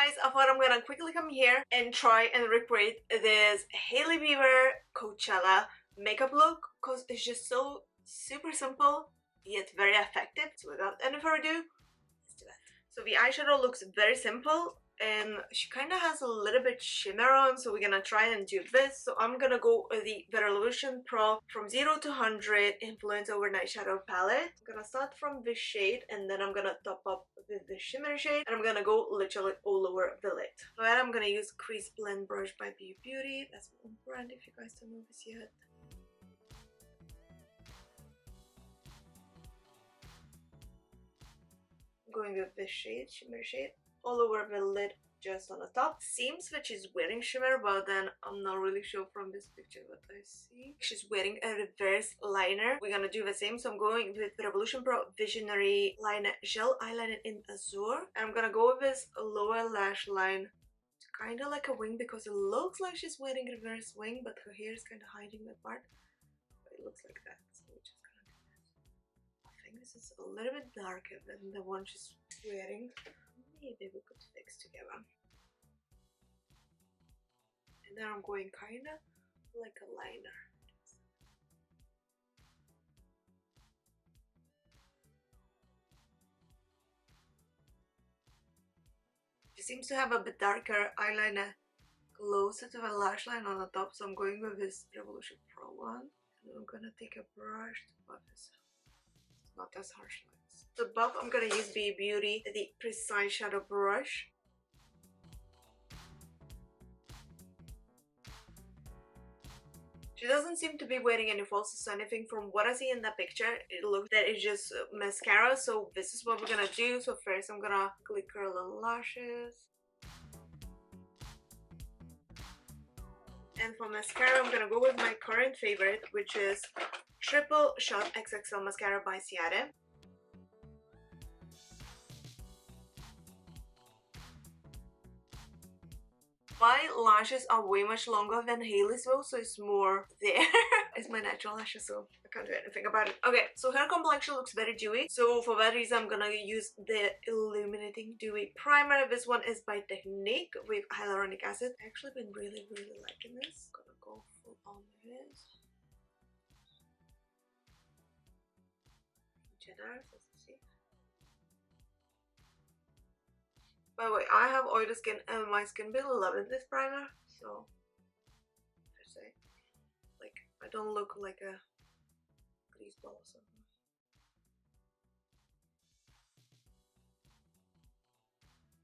guys, I thought I'm gonna quickly come here and try and recreate this Hailey Bieber Coachella makeup look because it's just so super simple yet very effective. So without any further ado, let's do it. So the eyeshadow looks very simple and she kind of has a little bit shimmer on, so we're gonna try and do this. So I'm gonna go with the Revolution Pro from 0 to 100 Influence Overnight Shadow palette. I'm gonna start from this shade and then I'm gonna top up with the shimmer shade, and I'm gonna go literally all over the lid. For that I'm gonna use Crease Blend Brush by Beauty. That's my own brand if you guys don't know this yet. I'm going with this shade, shimmer shade, all over the lid, just on the top. Seems that she's wearing shimmer, but then I'm not really sure from this picture what I see. She's wearing a reverse liner. We're gonna do the same, so I'm going with Revolution Pro Visionary Liner Gel Eyeliner in Azure. And I'm gonna go with this lower lash line, kind of like a wing, because it looks like she's wearing a reverse wing, but her hair is kind of hiding that part. But it looks like that, so we're just gonna do this. I think this is a little bit darker than the one she's wearing. Maybe we could fix together. And then I'm going kind of like a liner. She seems to have a bit darker eyeliner closer to the lash line on the top, so I'm going with this Revolution Pro one. And I'm gonna take a brush to buff this. It's not as harsh lines. To buff, I'm gonna use Beauty, the Precise Shadow Brush. She doesn't seem to be wearing any falsies or anything. From what I see in that picture, it looks that it's just mascara, so this is what we're gonna do. So first I'm gonna quickly curl the lashes. And for mascara, I'm gonna go with my current favorite, which is Triple Shot XXL Mascara by Ciara. My lashes are way much longer than Hailey's though, so it's more there. It's my natural lashes, so I can't do anything about it. Okay, so her complexion looks very dewy, so for that reason I'm gonna use the Illuminating Dewy Primer. This one is by Technique with hyaluronic acid. I've actually been really liking this. Gonna go full on with this. Generous, as you see. By the way, I have oily skin and my skin will love this primer, so per se, like, I don't look like a grease ball or something.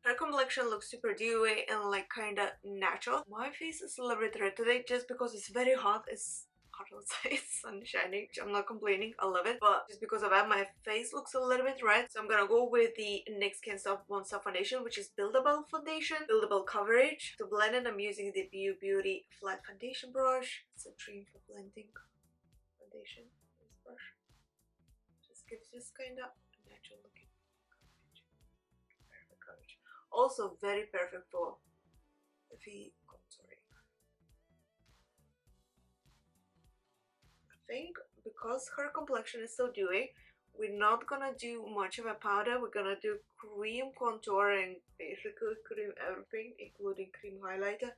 Her complexion looks super dewy and like kinda natural. My face is a little bit red today just because it's very hot. It's hot outside, it's sun shining. I'm not complaining, I love it, but just because of that my face looks a little bit red. So I'm gonna go with the NYX Skin Soft One Stop Foundation, which is buildable foundation, buildable coverage. To blend it, I'm using the Beauty Flat Foundation Brush. It's a dream for blending foundation. This brush just gives this kind of natural looking coverage. Perfect coverage. Also very perfect for the contouring. I think because her complexion is so dewy, we're not gonna do much of a powder. We're gonna do cream contouring, basically cream everything, including cream highlighter,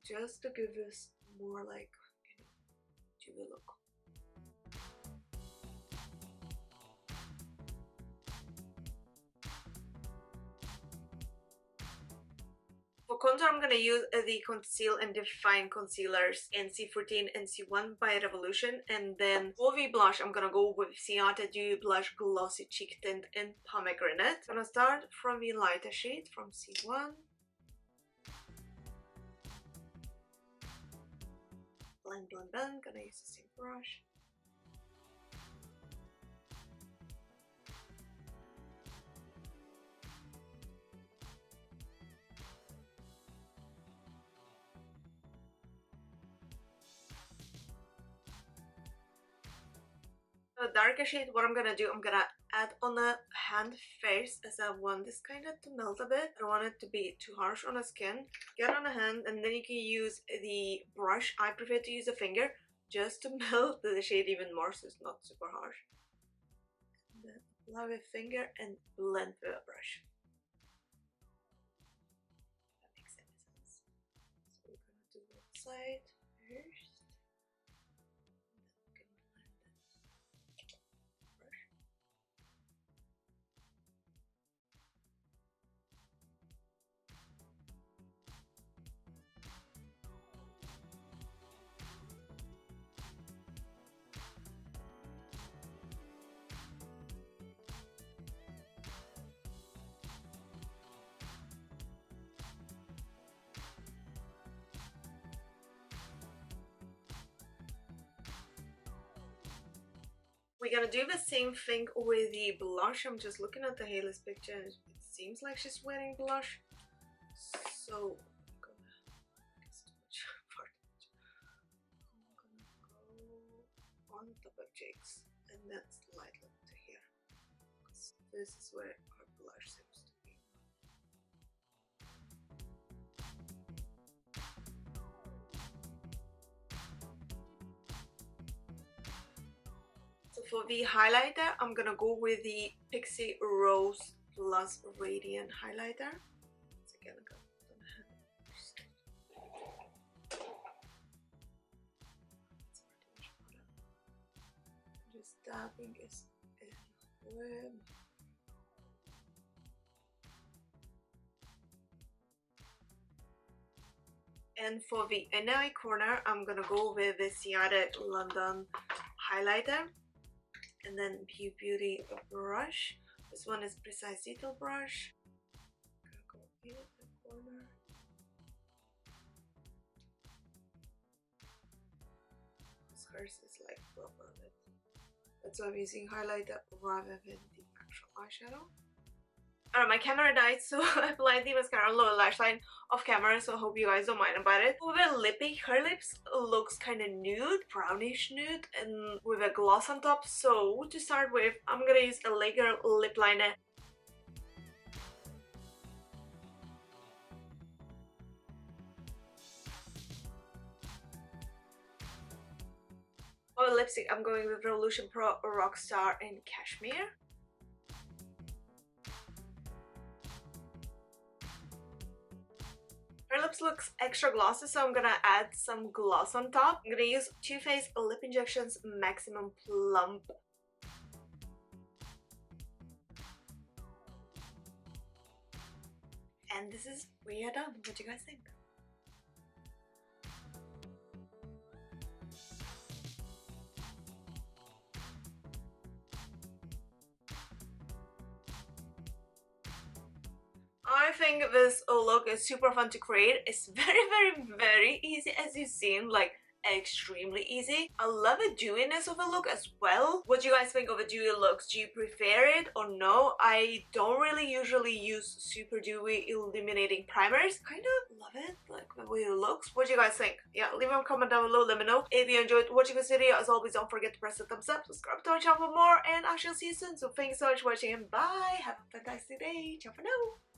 just to give this more like, you know, dewy look. For contour, I'm gonna use the Conceal and Define Concealers NC14 and C1 by Revolution, and then for the blush, I'm gonna go with Ciara Dewy Blush Glossy Cheek Tint in Pomegranate. I'm gonna start from the lighter shade, from C1. Blend, gonna use the same brush. A darker shade, what I'm gonna do, I'm gonna add on the hand first, as I want this kind of to melt a bit. I don't want it to be too harsh on the skin. Get on the hand and then you can use the brush. I prefer to use a finger just to melt the shade even more, so it's not super harsh. And then apply with finger and blend with a brush. side first. We're gonna do the same thing with the blush. I'm just looking at the Hailey's picture and it seems like she's wearing blush. So I'm gonna go on top of cheeks and then slide up to here. This is where our blush seems to be. So for the highlighter, I'm gonna go with the Pixie Rose Plus Radiant Highlighter. Once again, I'm gonna just dabbing it in with. And for the inner eye corner, I'm gonna go with the Azelaic London highlighter and then Beauty brush. This one is Precise Detail brush. I'm gonna go in the corner. This hers is like proper on it. That's why I'm using highlighter rather than the actual eyeshadow. Alright, my camera died, so I applied the mascara on lower lash line off camera, so I hope you guys don't mind about it. With a lippy, her lips looks kind of nude, brownish nude, and with a gloss on top. So to start with, I'm gonna use a Lager lip liner. For lipstick, I'm going with Revolution Pro Rockstar in Cashmere. Her lips looks extra glossy, so I'm gonna add some gloss on top. I'm gonna use Too Faced Lip Injections Maximum Plump. And this is we are done. What do you guys think? I think this look is super fun to create. It's very easy, as you've seen, like extremely easy. I love the dewiness of the look as well. What do you guys think of the dewy looks? Do you prefer it or no? I don't really usually use super dewy illuminating primers. Kind of love it, like the way it looks. What do you guys think? Yeah, leave a comment down below, let me know. If you enjoyed watching this video, as always, don't forget to press the thumbs up, subscribe to our channel for more, and I shall see you soon. So thanks so much for watching and bye! Have a fantastic day. Ciao for now!